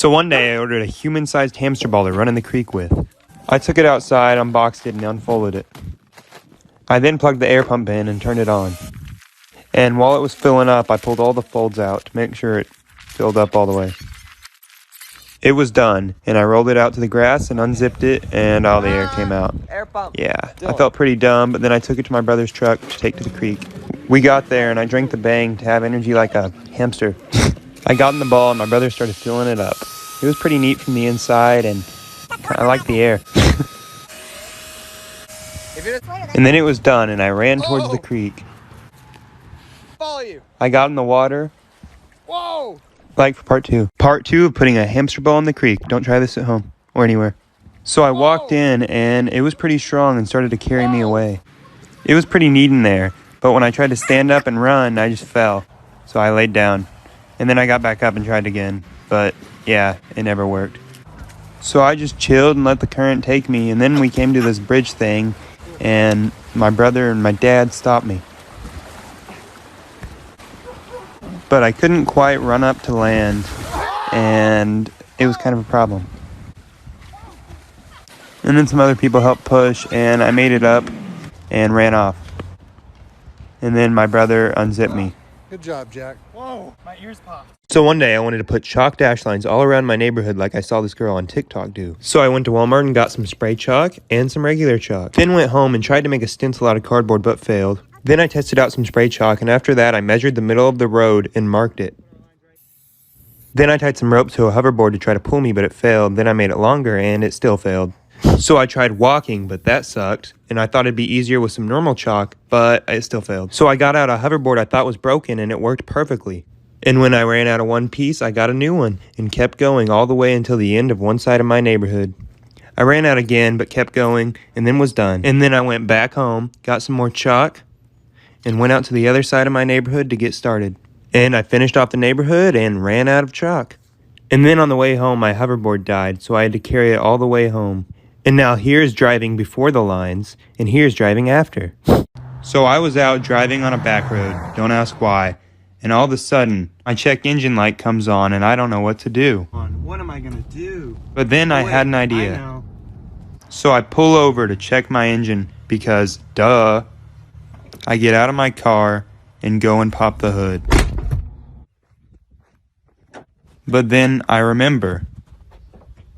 So one day I ordered a human-sized hamster ball to run in the creek with. I took it outside, unboxed it, and unfolded it. I then plugged the air pump in and turned it on. And while it was filling up, I pulled all the folds out to make sure it filled up all the way. It was done, and I rolled it out to the grass and unzipped it, and all the air came out. Air pump. Yeah, I felt pretty dumb, but then I took it to my brother's truck to take to the creek. We got there, and I drank the bang to have energy like a hamster. I got in the ball, and my brother started filling it up. It was pretty neat from the inside, and I liked the air. And then it was done, and I ran towards the creek. Follow you. I got in the water. Whoa! Like for part 2. Part 2 of putting a hamster ball in the creek. Don't try this at home or anywhere. So I walked in, and it was pretty strong and started to carry me away. It was pretty neat in there, but when I tried to stand up and run, I just fell. So I laid down, and then I got back up and tried again. But yeah, it never worked. So I just chilled and let the current take me, and then we came to this bridge thing, and my brother and my dad stopped me. But I couldn't quite run up to land, and it was kind of a problem. And then some other people helped push, and I made it up and ran off. And then my brother unzipped me. Good job, Jack. Whoa, my ears popped. So one day I wanted to put chalk dash lines all around my neighborhood like I saw this girl on TikTok do. So I went to Walmart and got some spray chalk and some regular chalk. Then went home and tried to make a stencil out of cardboard but failed. Then I tested out some spray chalk, and after that I measured the middle of the road and marked it. Then I tied some rope to a hoverboard to try to pull me, but it failed. Then I made it longer and it still failed. So I tried walking, but that sucked, and I thought it'd be easier with some normal chalk, but it still failed. So I got out a hoverboard I thought was broken, and it worked perfectly. And when I ran out of one piece, I got a new one and kept going all the way until the end of one side of my neighborhood. I ran out again, but kept going, and then was done. And then I went back home, got some more chalk, and went out to the other side of my neighborhood to get started. And I finished off the neighborhood and ran out of chalk. And then on the way home, my hoverboard died, so I had to carry it all the way home. And now here's driving before the lines, and here's driving after. So I was out driving on a back road, don't ask why, and all of a sudden, my check engine light comes on and I don't know what to do. What am I gonna do? But then I had an idea. So I pull over to check my engine because, duh, I get out of my car and go and pop the hood. But then I remember.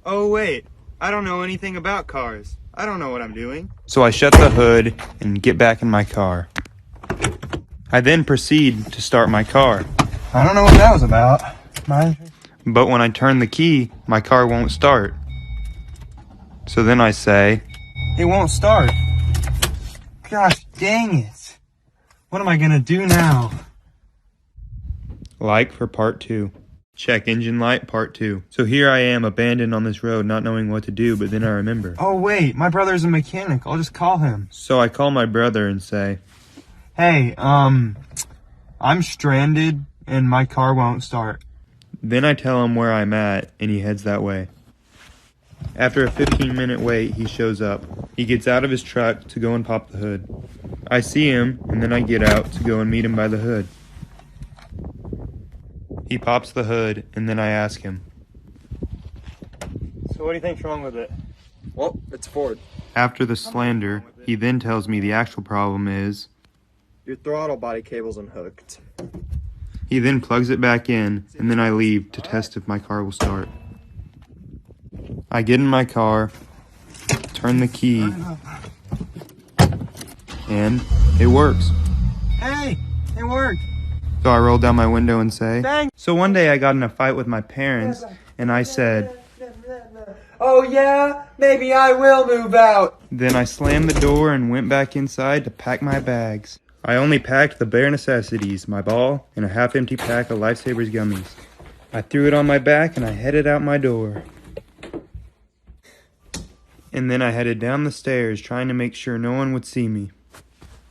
Oh wait, I don't know anything about cars. I don't know what I'm doing. So I shut the hood and get back in my car. I then proceed to start my car. I don't know what that was about. But when I turn the key, my car won't start. So then I say, it won't start. Gosh dang it. What am I gonna do now? Like for part 2. Check engine light, part 2. So here I am, abandoned on this road, not knowing what to do, but then I remember. Oh wait, my brother's a mechanic. I'll just call him. So I call my brother and say, hey, I'm stranded and my car won't start. Then I tell him where I'm at, and he heads that way. After a 15-minute wait, he shows up. He gets out of his truck to go and pop the hood. I see him, and then I get out to go and meet him by the hood. He pops the hood, and then I ask him, so what do you think's wrong with it? Well, it's Ford. After the slander, he then tells me the actual problem is your throttle body cable's unhooked. He then plugs it back in, and then I leave to test if my car will start. I get in my car, turn the key, and it works. Hey, it worked. So I roll down my window and say, Thanks. So one day I got in a fight with my parents, and I said, oh yeah, maybe I will move out. Then I slammed the door and went back inside to pack my bags. I only packed the bare necessities, my ball, and a half-empty pack of Lifesavers gummies. I threw it on my back and I headed out my door. And then I headed down the stairs, trying to make sure no one would see me.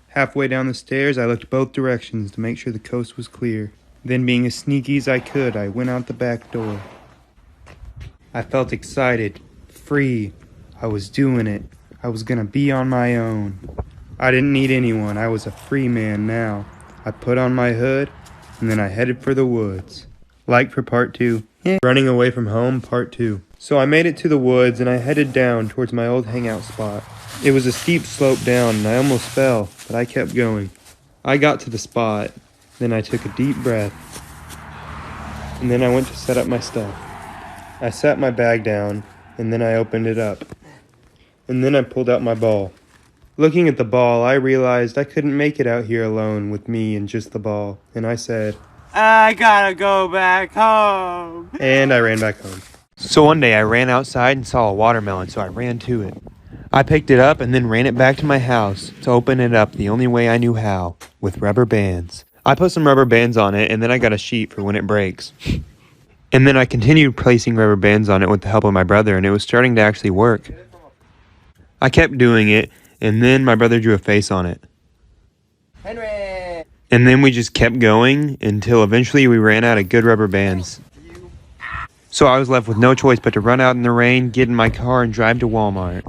Halfway down the stairs, I looked both directions to make sure the coast was clear. Then, being as sneaky as I could, I went out the back door. I felt excited, free. I was doing it. I was gonna be on my own. I didn't need anyone. I was a free man now. I put on my hood, and then I headed for the woods. Like for part 2. Running away from home, part 2. So I made it to the woods and I headed down towards my old hangout spot. It was a steep slope down and I almost fell, but I kept going. I got to the spot, then I took a deep breath, and then I went to set up my stuff. I sat my bag down, and then I opened it up. And then I pulled out my ball. Looking at the ball, I realized I couldn't make it out here alone with me and just the ball, and I said, I gotta go back home. And I ran back home. So one day I ran outside and saw a watermelon, so I ran to it. I picked it up and then ran it back to my house to open it up the only way I knew how, with rubber bands. I put some rubber bands on it and then I got a sheet for when it breaks. And then I continued placing rubber bands on it with the help of my brother, and it was starting to actually work. I kept doing it, and then my brother drew a face on it. Henry! And then we just kept going until eventually we ran out of good rubber bands. So I was left with no choice but to run out in the rain, get in my car, and drive to Walmart.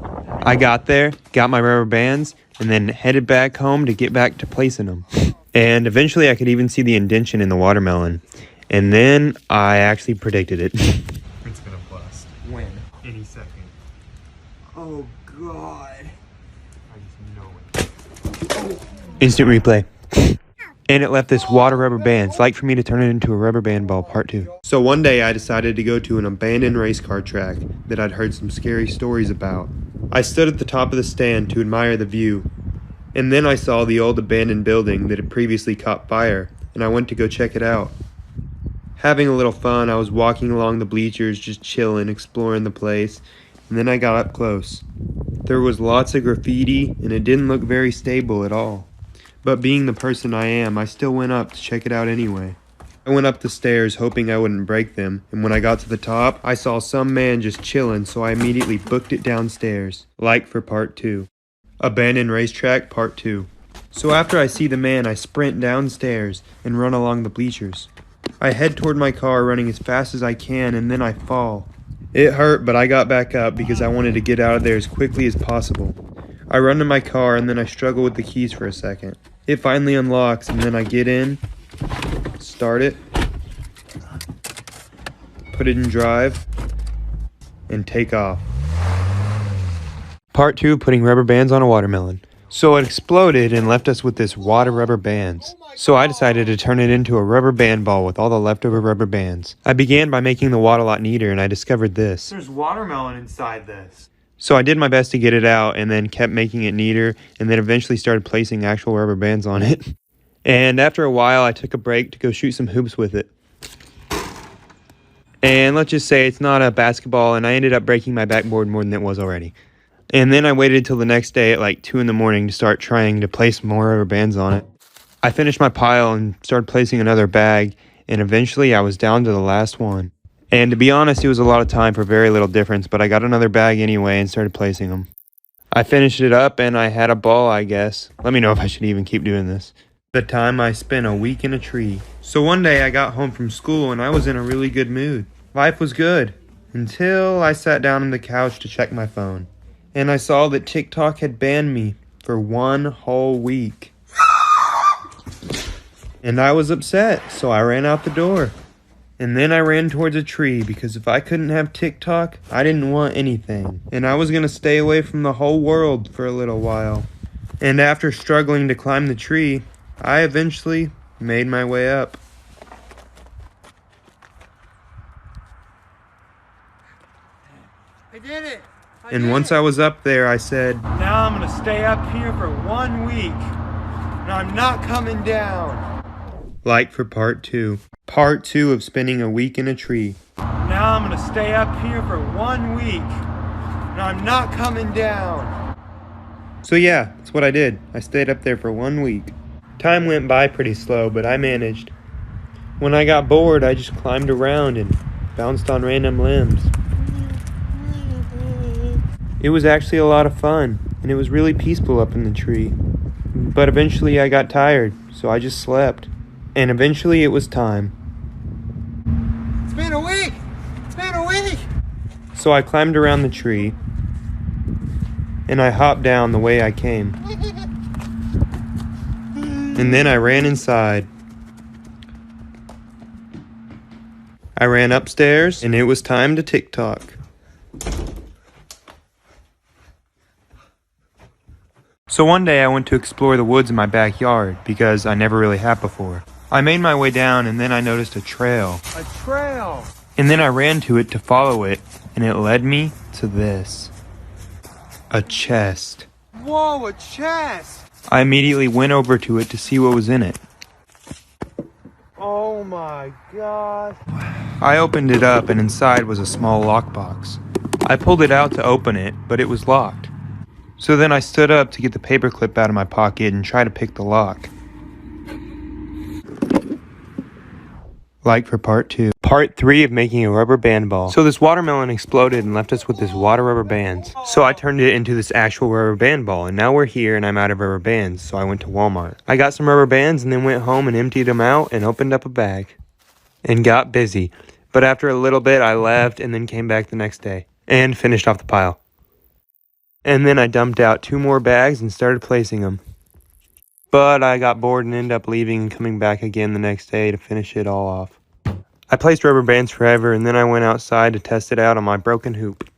I got there, got my rubber bands, and then headed back home to get back to placing them. And eventually I could even see the indention in the watermelon. And then I actually predicted it. It's gonna bust. When? Any second. Oh, God. I just know it. Instant replay. And it left this water rubber bands, like for me to turn it into a rubber band ball part 2. So one day I decided to go to an abandoned race car track that I'd heard some scary stories about. I stood at the top of the stand to admire the view. And then I saw the old abandoned building that had previously caught fire, and I went to go check it out. Having a little fun, I was walking along the bleachers, just chilling, exploring the place, and then I got up close. There was lots of graffiti, and it didn't look very stable at all. But being the person I am, I still went up to check it out anyway. I went up the stairs hoping I wouldn't break them, and when I got to the top, I saw some man just chilling, so I immediately booked it downstairs. Like for part 2. Abandoned racetrack part 2. So after I see the man, I sprint downstairs and run along the bleachers. I head toward my car running as fast as I can, and then I fall. It hurt, but I got back up because I wanted to get out of there as quickly as possible. I run to my car and then I struggle with the keys for a second. It finally unlocks and then I get in, start it, put it in drive, and take off. Part 2, putting rubber bands on a watermelon. So it exploded and left us with this wad of rubber bands. So I decided to turn it into a rubber band ball with all the leftover rubber bands. I began by making the wad a lot neater, and I discovered this. There's watermelon inside this. So I did my best to get it out and then kept making it neater, and then eventually started placing actual rubber bands on it. And after a while, I took a break to go shoot some hoops with it. And let's just say it's not a basketball, and I ended up breaking my backboard more than it was already. And then I waited till the next day at like 2 in the morning to start trying to place more rubber bands on it. I finished my pile and started placing another bag, and eventually I was down to the last one. And to be honest, it was a lot of time for very little difference, but I got another bag anyway and started placing them. I finished it up and I had a ball, I guess. Let me know if I should even keep doing this. The time I spent a week in a tree. So one day I got home from school and I was in a really good mood. Life was good, until I sat down on the couch to check my phone. And I saw that TikTok had banned me for 1 whole week. And I was upset, so I ran out the door. And then I ran towards a tree because if I couldn't have TikTok, I didn't want anything. And I was going to stay away from the whole world for a little while. And after struggling to climb the tree, I eventually made my way up. I did it! And once I was up there, I said, Now I'm gonna stay up here for 1 week. And I'm not coming down. like for part 2. Part 2 of spending a week in a tree. Now I'm gonna stay up here for 1 week. And I'm not coming down. So yeah, that's what I did. I stayed up there for 1 week. Time went by pretty slow, but I managed. When I got bored, I just climbed around and bounced on random limbs. It was actually a lot of fun, and it was really peaceful up in the tree. But eventually I got tired, so I just slept. And eventually it was time. It's been a week! It's been a week! So I climbed around the tree, and I hopped down the way I came. And then I ran inside. I ran upstairs, and it was time to TikTok. So one day I went to explore the woods in my backyard because I never really have before. I made my way down and then I noticed a trail. A trail! And then I ran to it to follow it, and it led me to this. A chest. Whoa, a chest! I immediately went over to it to see what was in it. Oh my gosh. I opened it up and inside was a small lockbox. I pulled it out to open it, but it was locked. So then I stood up to get the paperclip out of my pocket and try to pick the lock. Like for part 2. Part 3 of making a rubber band ball. So this watermelon exploded and left us with this wad of rubber bands. So I turned it into this actual rubber band ball, and now we're here and I'm out of rubber bands, so I went to Walmart. I got some rubber bands and then went home and emptied them out and opened up a bag. And got busy. But after a little bit I left and then came back the next day. And finished off the pile. And then I dumped out 2 more bags and started placing them. But I got bored and ended up leaving and coming back again the next day to finish it all off. I placed rubber bands forever, and then I went outside to test it out on my broken hoop.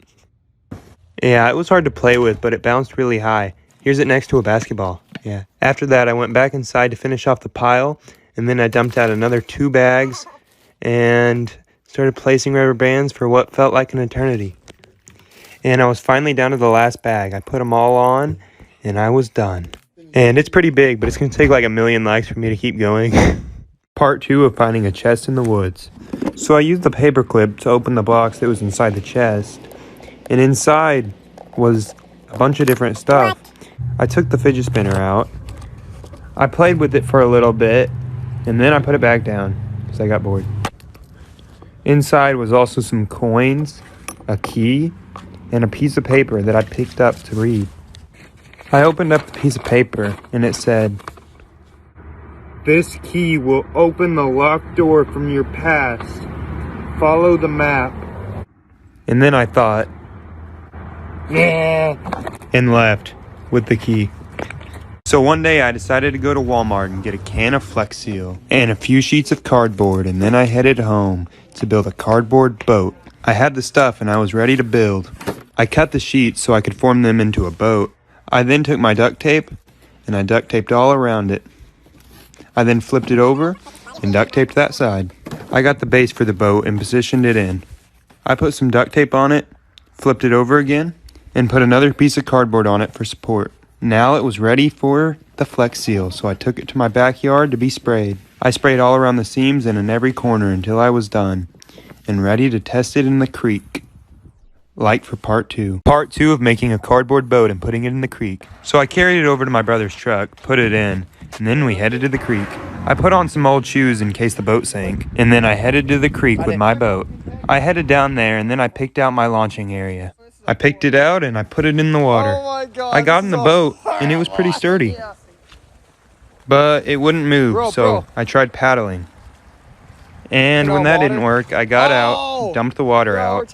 Yeah, it was hard to play with, but it bounced really high. Here's it next to a basketball. Yeah. After that, I went back inside to finish off the pile, and then I dumped out another 2 bags and started placing rubber bands for what felt like an eternity. And I was finally down to the last bag. I put them all on, and I was done. And it's pretty big, but it's going to take like 1 million likes for me to keep going. Part 2 of finding a chest in the woods. So I used the paperclip to open the box that was inside the chest. And inside was a bunch of different stuff. I took the fidget spinner out. I played with it for a little bit. And then I put it back down because I got bored. Inside was also some coins, a key, and a piece of paper that I picked up to read. I opened up the piece of paper and it said, "This key will open the locked door from your past. Follow the map." And then I thought, yeah, and left with the key. So one day I decided to go to Walmart and get a can of Flex Seal and a few sheets of cardboard, and then I headed home to build a cardboard boat. I had the stuff and I was ready to build. I cut the sheets so I could form them into a boat. I then took my duct tape and I duct taped all around it. I then flipped it over and duct taped that side. I got the base for the boat and positioned it in. I put some duct tape on it, flipped it over again, and put another piece of cardboard on it for support. Now it was ready for the Flex Seal, so I took it to my backyard to be sprayed. I sprayed all around the seams and in every corner until I was done and ready to test it in the creek. Like for part 2. Part 2 of making a cardboard boat and putting it in the creek. So I carried it over to my brother's truck, put it in, and then we headed to the creek. I put on some old shoes in case the boat sank, and then I headed to the creek with my boat. I headed down there and then I picked out my launching area. I picked it out and I put it in the water. Oh my God, I got in the boat and it was pretty sturdy. But it wouldn't move, so I tried paddling. And when that didn't work, I got out, dumped the water out,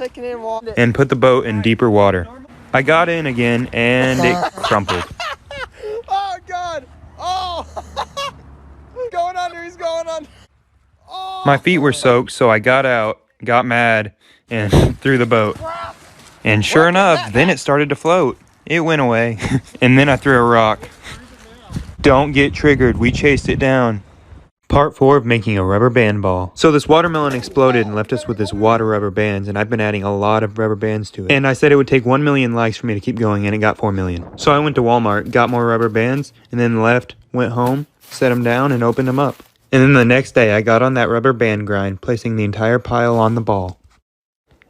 and put the boat in deeper water. I got in again and it crumpled. Oh God! Oh! He's going under, he's going under. Oh. My feet were soaked, so I got out, got mad, and threw the boat. And sure enough, then it started to float. It went away. And then I threw a rock. Don't get triggered, we chased it down. Part 4 of making a rubber band ball. So this watermelon exploded and left us with this wad of rubber bands, and I've been adding a lot of rubber bands to it. And I said it would take 1 million likes for me to keep going, and it got 4 million. So I went to Walmart, got more rubber bands, and then left, went home, set them down, and opened them up. And then the next day, I got on that rubber band grind, placing the entire pile on the ball.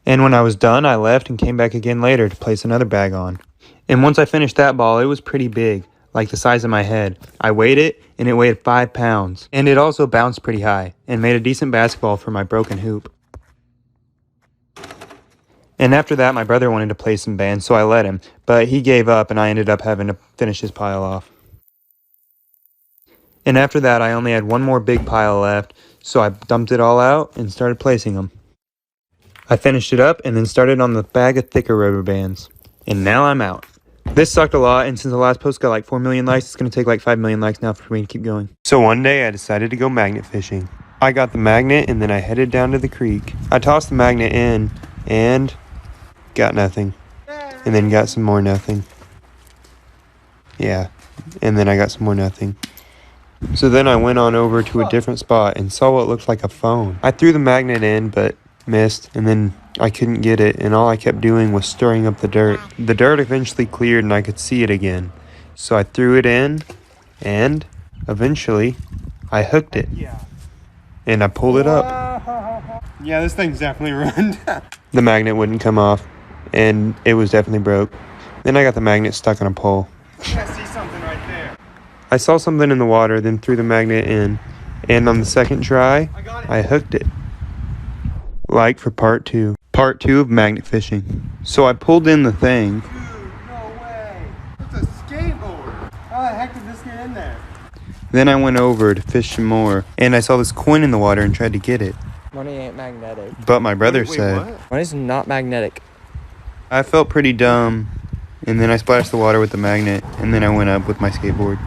And when I was done, I left and came back again later to place another bag on. And once I finished that ball, it was pretty big, like the size of my head. I weighed it, and it weighed 5 pounds. And it also bounced pretty high, and made a decent basketball for my broken hoop. And after that, my brother wanted to play some bands, so I let him. But he gave up, and I ended up having to finish his pile off. And after that, I only had one more big pile left, so I dumped it all out and started placing them. I finished it up and then started on the bag of thicker rubber bands. And now I'm out. This sucked a lot, and since the last post got like 4 million likes, it's going to take like 5 million likes now for me to keep going. So one day I decided to go magnet fishing. I got the magnet and then I headed down to the creek. I tossed the magnet in and got nothing. And then got some more nothing. Yeah, and then I got some more nothing. So then I went on over to a different spot and saw what looked like a phone. I threw the magnet in but missed, and then I couldn't get it, and all I kept doing was stirring up the dirt. The dirt eventually cleared and I could see it again. So I threw it in and eventually I hooked it. And I pulled it up. Yeah, this thing's definitely ruined. The magnet wouldn't come off and it was definitely broke. Then I got the magnet stuck on a pole. I see something right there. I saw something in the water, then threw the magnet in, and on the second try, I hooked it. Like for part 2. Part 2 of magnet fishing. So I pulled in the thing. Dude, no way. It's a skateboard. How the heck did this get in there? Then I went over to fish some more, and I saw this coin in the water and tried to get it. Money ain't magnetic. But my brother Wait, said, what? Money's not magnetic. I felt pretty dumb, and then I splashed the water with the magnet, and then I went up with my skateboard.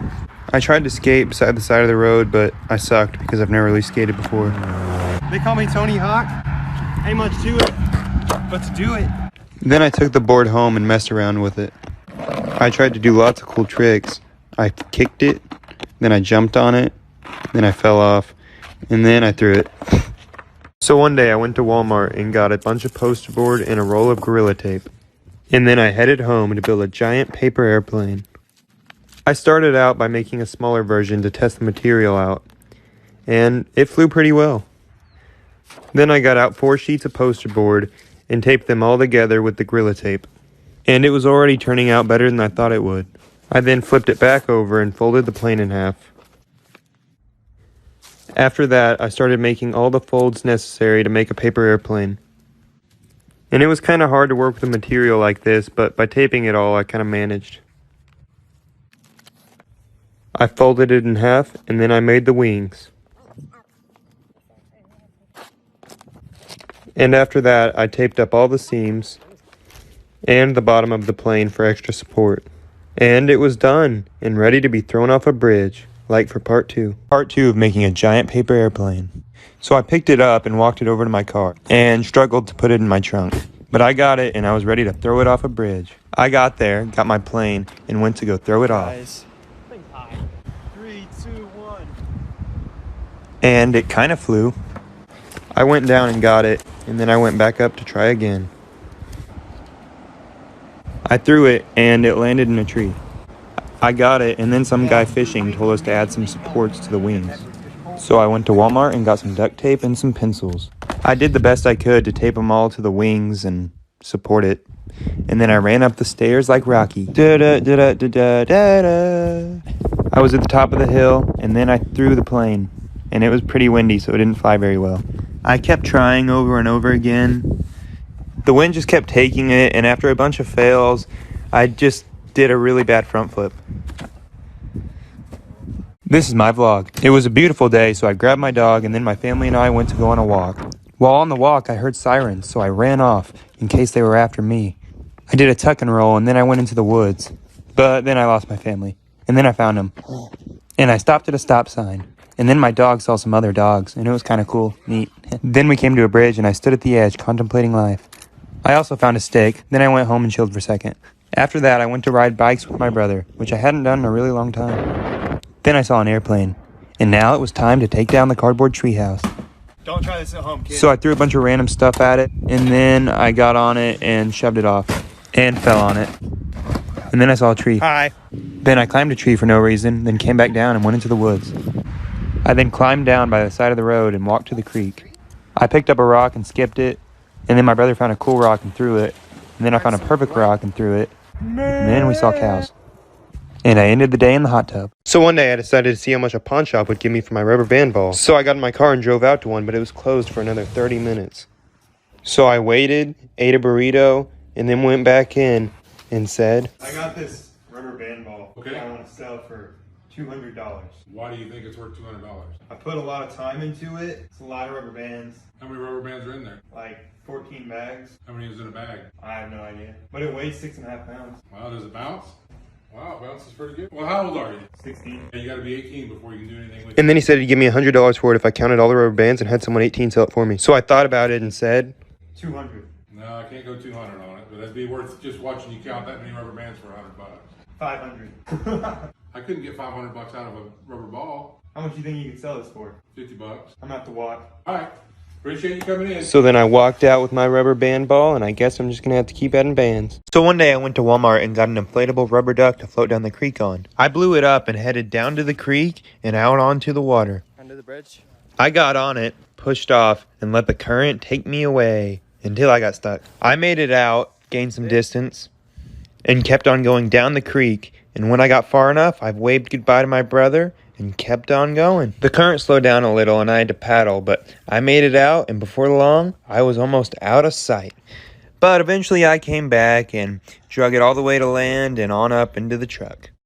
I tried to skate beside the side of the road, but I sucked because I've never really skated before. They call me Tony Hawk. Ain't much to it, but to do it. Then I took the board home and messed around with it. I tried to do lots of cool tricks. I kicked it, then I jumped on it, then I fell off, and then I threw it. So one day I went to Walmart and got a bunch of poster board and a roll of Gorilla Tape. And then I headed home to build a giant paper airplane. I started out by making a smaller version to test the material out, and it flew pretty well. Then I got out 4 sheets of poster board and taped them all together with the Gorilla Tape. And it was already turning out better than I thought it would. I then flipped it back over and folded the plane in half. After that, I started making all the folds necessary to make a paper airplane. And it was kind of hard to work with a material like this, but by taping it all, I kind of managed. I folded it in half, and then I made the wings. And after that, I taped up all the seams and the bottom of the plane for extra support. And it was done and ready to be thrown off a bridge, like for part 2. Part 2 of making a giant paper airplane. So I picked it up and walked it over to my car and struggled to put it in my trunk. But I got it and I was ready to throw it off a bridge. I got there, got my plane, and went to go throw it off. Guys, think high. 3, 2, 1. And it kind of flew. I went down and got it, and then I went back up to try again. I threw it and it landed in a tree. I got it, and then some guy fishing told us to add some supports to the wings. So I went to Walmart and got some duct tape and some pencils. I did the best I could to tape them all to the wings and support it. And then I ran up the stairs like Rocky. Da-da-da-da-da-da-da. I was at the top of the hill, and then I threw the plane. And it was pretty windy, so it didn't fly very well. I kept trying over and over again. The wind just kept taking it, and after a bunch of fails, I just did a really bad front flip. This is my vlog. It was a beautiful day, so I grabbed my dog, and then my family and I went to go on a walk. While on the walk, I heard sirens, so I ran off in case they were after me. I did a tuck and roll, and then I went into the woods. But then I lost my family, and then I found them. And I stopped at a stop sign. And then my dog saw some other dogs, and it was kind of cool, neat. Then we came to a bridge, and I stood at the edge, contemplating life. I also found a steak, then I went home and chilled for a second. After that, I went to ride bikes with my brother, which I hadn't done in a really long time. Then I saw an airplane, and now it was time to take down the cardboard treehouse. Don't try this at home, kid. So I threw a bunch of random stuff at it, and then I got on it and shoved it off, and fell on it. And then I saw a tree. Hi. Then I climbed a tree for no reason, then came back down and went into the woods. I then climbed down by the side of the road and walked to the creek. I picked up a rock and skipped it, and then my brother found a cool rock and threw it, and then I found a perfect rock and threw it, and then we saw cows. And I ended the day in the hot tub. So one day I decided to see how much a pawn shop would give me for my rubber band ball. So I got in my car and drove out to one, but it was closed for another 30 minutes. So I waited, ate a burrito, and then went back in and said, I got this rubber band ball. Okay. I want to sell for $200. Why do you think it's worth $200? I put a lot of time into it. It's a lot of rubber bands, How many rubber bands are in there? like 14 bags. How many is in a bag? I have no idea. But it weighs 6.5 pounds. Well, does it bounce? Wow, bounces pretty good. Well, how old are you? 16. You got to be 18 before you can do anything with it. And then he said he'd give me $100 for it if I counted all the rubber bands and had someone 18 sell it for me. So I thought about it and said, 200. No, I can't go 200 on it, but that'd be worth just watching you count that many rubber bands for $100. 500. I couldn't get $500 out of a rubber ball. How much do you think you could sell this for? $50. I'm gonna have to walk. All right. Appreciate you coming in. So then I walked out with my rubber band ball, and I guess I'm just gonna have to keep adding bands. So one day I went to Walmart and got an inflatable rubber duck to float down the creek on. I blew it up and headed down to the creek and out onto the water. Under the bridge. I got on it, pushed off, and let the current take me away until I got stuck. I made it out, gained some distance, and kept on going down the creek. And when I got far enough, I waved goodbye to my brother and kept on going. The current slowed down a little and I had to paddle, but I made it out, and before long, I was almost out of sight. But eventually I came back and drug it all the way to land and on up into the truck.